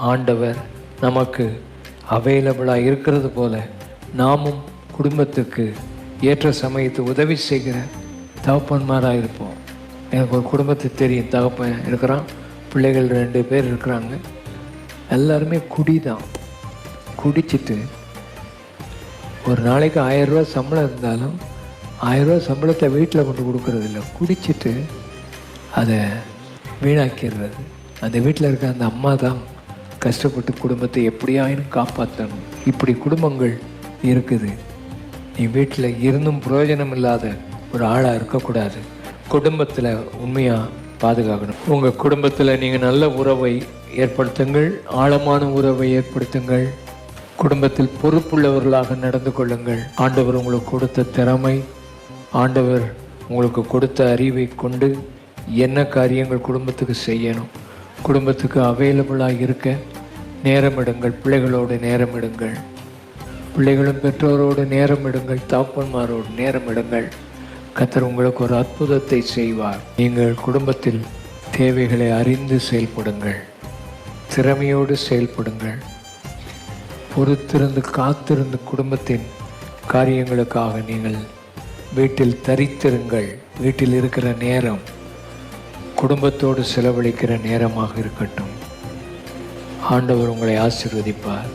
ஆண்டவர் நமக்கு அவைலபிளாக இருக்கிறது போல நாமும் குடும்பத்துக்கு ஏற்ற சமயத்து உதவி செய்கிற தகப்பன்மாராக இருப்போம். எனக்கு ஒரு குடும்பத்தை தெரியும், தகப்பன் இருக்கிறான், பிள்ளைகள் 2 பேர் இருக்கிறாங்க. எல்லாருமே குடிச்சிட்டு ஒரு நாளைக்கு 1000 ரூபா சம்பளம் இருந்தாலும் 1000 ரூபா சம்பளத்தை வீட்டில் கொண்டு கொடுக்கறதில்ல, குடிச்சிட்டு அதை வீணாக்கிடுறது. அந்த வீட்டில் இருக்க அந்த அம்மா தான் கஷ்டப்பட்டு குடும்பத்தை எப்படியாயினும் காப்பாற்றணும். இப்படி குடும்பங்கள் இருக்குது. நீ வீட்டில் இருந்தும் பிரயோஜனம் இல்லாத ஒரு ஆளாக இருக்கக்கூடாது. குடும்பத்தில் உண்மையாக பாதுகாக்கணும். உங்கள் குடும்பத்தில் நீங்கள் நல்ல உறவை ஏற்படுத்துங்கள், ஆழமான உறவை ஏற்படுத்துங்கள். குடும்பத்தில் பொறுப்புள்ளவர்களாக நடந்து கொள்ளுங்கள். ஆண்டவர் உங்களுக்கு கொடுத்த திறமை, ஆண்டவர் உங்களுக்கு கொடுத்த அறிவை கொண்டு என்ன காரியங்கள் குடும்பத்துக்கு செய்யணும், குடும்பத்துக்கு அவைலபிளாக இருக்க நேரமிடுங்கள். பிள்ளைகளோடு நேரமிடுங்கள், பிள்ளைகளும் பெற்றோரோடு நேரமிடுங்கள், தகப்பன்மாரோடு நேரமிடுங்கள். கர்த்தர் உங்களுக்கு ஒரு அற்புதத்தை செய்வார். நீங்கள் குடும்பத்தில் தேவைகளை அறிந்து செயல்படுங்கள், திறமையோடு செயல்படுங்கள். பொறுத்திருந்து காத்திருந்து குடும்பத்தின் காரியங்களுக்காக நீங்கள் வீட்டில் தரித்திருங்கள். வீட்டில் இருக்கிற நேரம் குடும்பத்தோடு செலவழிக்கிற நேரமாக இருக்கட்டும். ஆண்டவர் உங்களை ஆசீர்வதிப்பார்.